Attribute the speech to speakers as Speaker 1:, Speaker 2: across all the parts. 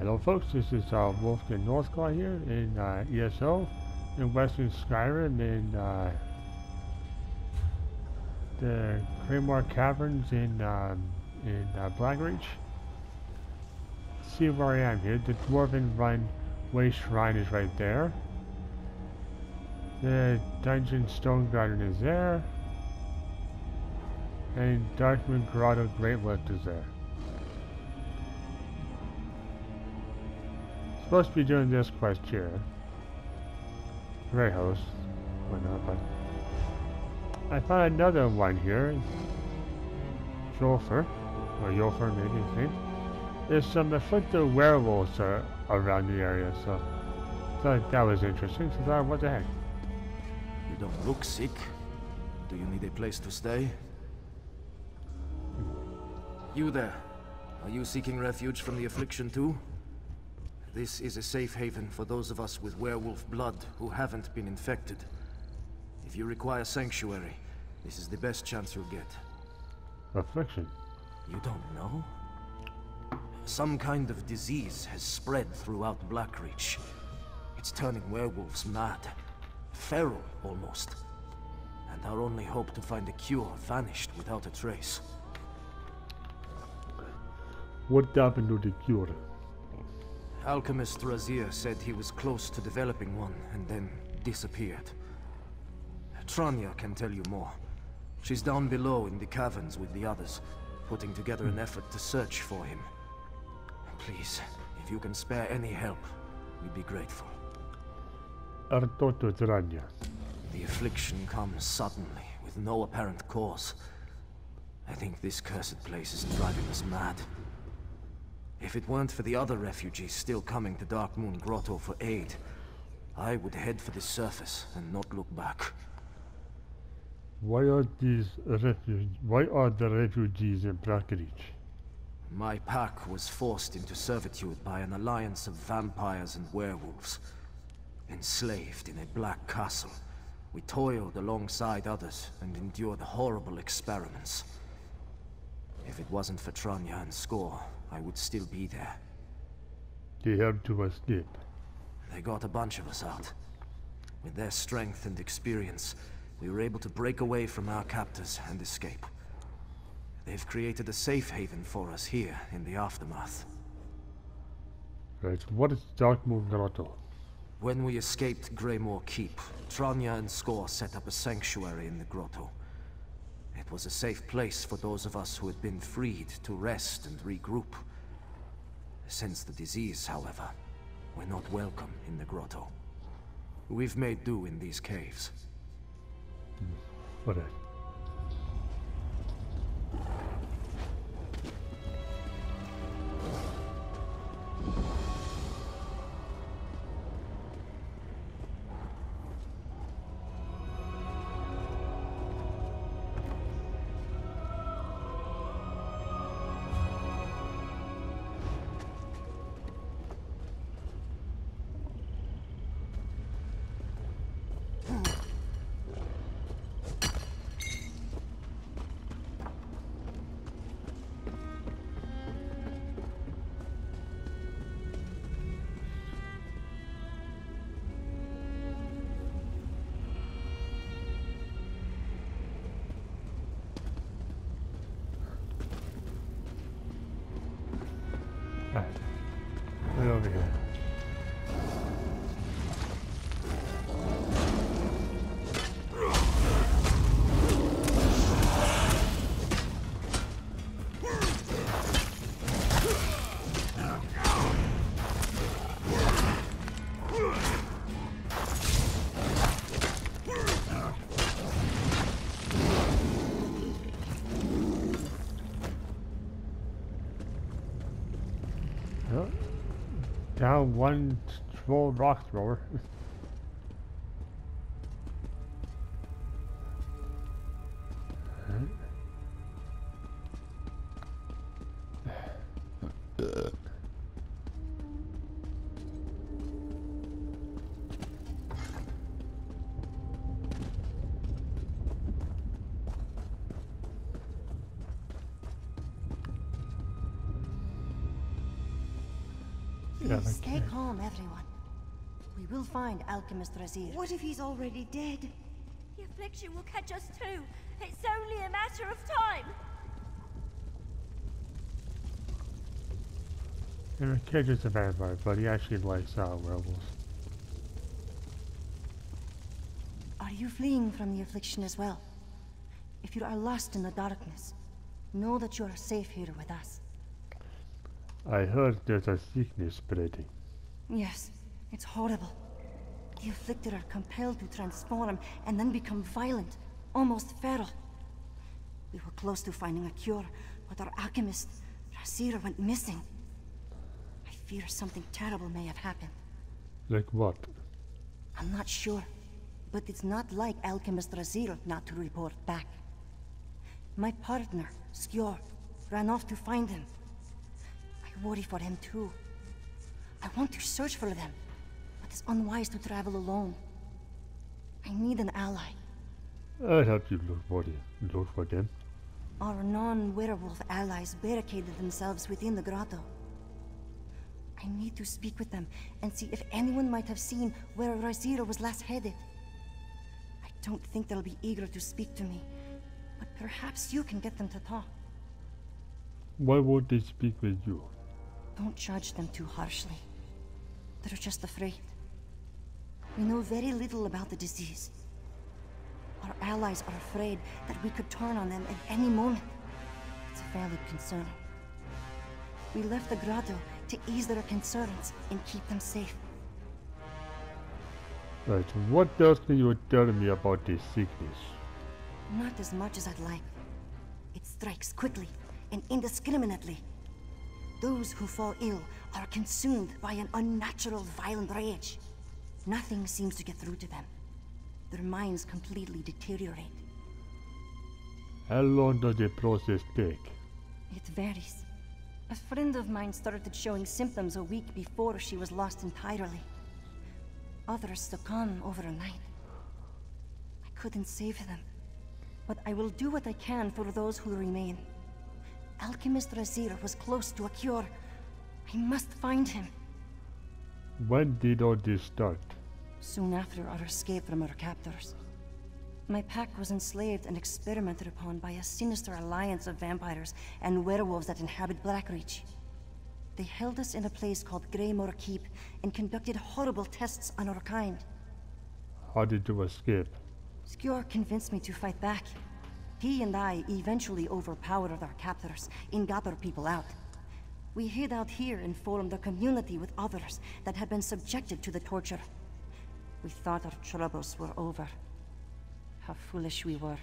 Speaker 1: Hello folks, this is Wolfgang Northclaw here in ESO in Western Skyrim in the Greymoor Caverns in Blackreach. See where I am here. The Dwarven Run Way Shrine is right there. The Dungeon Stone Garden is there. And Darkmoon Grotto Great Lift is there. Supposed to be doing this quest here. Grey host. Whatnot, but I found another one here. Jolfer. Or Yolfer maybe his name. There's some afflicted werewolves around the area, so I thought that was interesting. So I thought, what the heck?
Speaker 2: You don't look sick. Do you need a place to stay? You there. Are you seeking refuge from the affliction too? This is a safe haven for those of us with werewolf blood who haven't been infected. If you require sanctuary, this is the best chance you'll get.
Speaker 1: Affliction?
Speaker 2: You don't know? Some kind of disease has spread throughout Blackreach. It's turning werewolves mad. Feral, almost. And our only hope to find a cure vanished without a trace.
Speaker 1: What happened to the cure?
Speaker 2: Alchemist Razir said he was close to developing one, and then disappeared. Tranya can tell you more. She's down below in the caverns with the others, putting together an effort to search for him. Please, if you can spare any help, we'd be grateful.
Speaker 1: Artoto Tranya.
Speaker 2: The affliction comes suddenly, with no apparent cause. I think this cursed place is driving us mad. If it weren't for the other refugees still coming to Darkmoon Grotto for aid, I would head for the surface and not look back.
Speaker 1: Why are the refugees in Blackreach?
Speaker 2: My pack was forced into servitude by an alliance of vampires and werewolves. Enslaved in a black castle, we toiled alongside others and endured horrible experiments. If it wasn't for Tranya and Score, I would still be there.
Speaker 1: They helped to escape.
Speaker 2: They got a bunch of us out. With their strength and experience, we were able to break away from our captors and escape. They've created a safe haven for us here in the Aftermath.
Speaker 1: Right, what is Darkmoon Grotto?
Speaker 2: When we escaped Greymoor Keep, Tranya and Score set up a sanctuary in the grotto. It was a safe place for those of us who had been freed to rest and regroup. Since the disease, however, we're not welcome in the grotto. We've made do in these caves.
Speaker 1: Alright. Right over here. Down one troll rock thrower.
Speaker 3: Please stay calm, everyone. We will find Alchemist Razir.
Speaker 4: What if he's already dead?
Speaker 5: The affliction will catch us too. It's only a matter of time.
Speaker 1: And the kid is a vampire, but he actually likes werewolves.
Speaker 3: Are you fleeing from the affliction as well? If you are lost in the darkness, know that you are safe here with us.
Speaker 1: I heard there's a sickness spreading.
Speaker 3: Yes, it's horrible. The afflicted are compelled to transform and then become violent, almost feral. We were close to finding a cure, but our alchemist, Razir, went missing. I fear something terrible may have happened.
Speaker 1: Like what?
Speaker 3: I'm not sure, but it's not like Alchemist Razir not to report back. My partner, Skjor, ran off to find him. I worry for him too. I want to search for them, but it's unwise to travel alone. I need an ally.
Speaker 1: I'll help you look for them.
Speaker 3: Our non-werewolf allies barricaded themselves within the grotto. I need to speak with them and see if anyone might have seen where Razir was last headed. I don't think they'll be eager to speak to me, but perhaps you can get them to talk.
Speaker 1: Why would they speak with you?
Speaker 3: Don't judge them too harshly. They're just afraid. We know very little about the disease. Our allies are afraid that we could turn on them at any moment. It's a valid concern. We left the grotto to ease their concerns and keep them safe.
Speaker 1: Right, what else can you tell me about this sickness?
Speaker 3: Not as much as I'd like. It strikes quickly and indiscriminately. Those who fall ill are consumed by an unnatural, violent rage. Nothing seems to get through to them. Their minds completely deteriorate.
Speaker 1: How long does the process take?
Speaker 3: It varies. A friend of mine started showing symptoms a week before she was lost entirely. Others succumb overnight. I couldn't save them, but I will do what I can for those who remain. Alchemist Razir was close to a cure. I must find him.
Speaker 1: When did all this start?
Speaker 3: Soon after our escape from our captors. My pack was enslaved and experimented upon by a sinister alliance of vampires and werewolves that inhabit Blackreach. They held us in a place called Greymoor Keep and conducted horrible tests on our kind.
Speaker 1: How did you escape?
Speaker 3: Skjor convinced me to fight back. He and I eventually overpowered our captors and got our people out. We hid out here and formed a community with others that had been subjected to the torture. We thought our troubles were over. How foolish we were.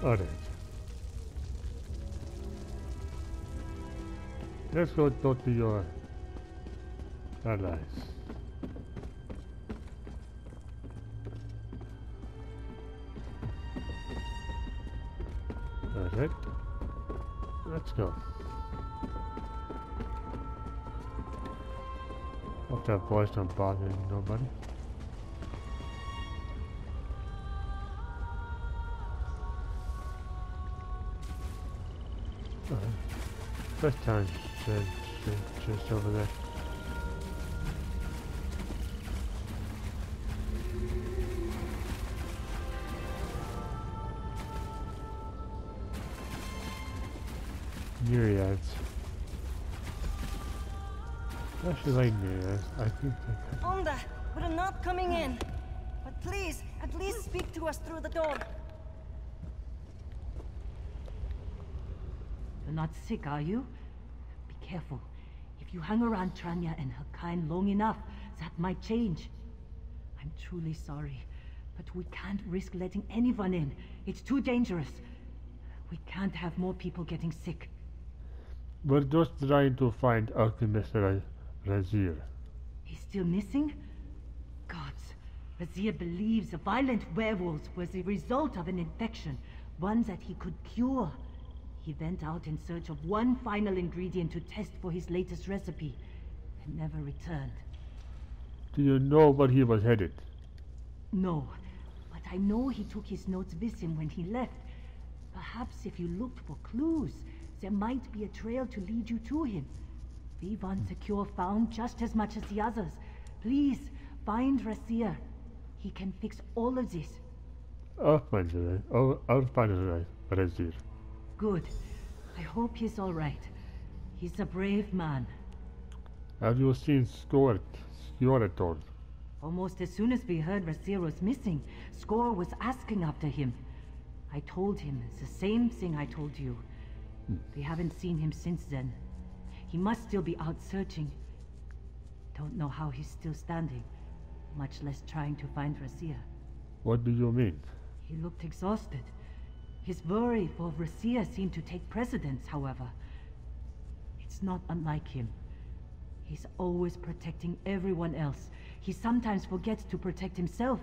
Speaker 1: Alright. Let's go talk to your allies. Alright. Let's go. Hope that voice don't bother nobody. First time just over there. Myriads. I actually like myriads. I think they
Speaker 3: Onda, we're not coming in. But please, at least speak to us through the door.
Speaker 6: You're not sick, are you? Be careful. If you hang around Tranya and her kind long enough, that might change. I'm truly sorry, but we can't risk letting anyone in. It's too dangerous. We can't have more people getting sick.
Speaker 1: We're just trying to find Alchemist Razir.
Speaker 6: He's still missing? Gods, Razir believes the violent werewolves was the result of an infection, one that he could cure. He went out in search of one final ingredient to test for his latest recipe, and never returned.
Speaker 1: Do you know where he was headed?
Speaker 6: No, but I know he took his notes with him when he left. Perhaps if you looked for clues, There might be a trail to lead you to him. We want the cure found just as much as the others. Please, find Razier. He can fix all of this.
Speaker 1: I'll find Razier.
Speaker 6: Good. I hope he's all right. He's a brave man.
Speaker 1: Have you seen Skor told?
Speaker 6: Almost as soon as we heard Razier was missing, Skor was asking after him. I told him the same thing I told you. We haven't seen him since then. He must still be out searching. Don't know how he's still standing, much less trying to find Razier.
Speaker 1: What do you mean?
Speaker 6: He looked exhausted. His worry for Razier seemed to take precedence, however. It's not unlike him. He's always protecting everyone else. He sometimes forgets to protect himself.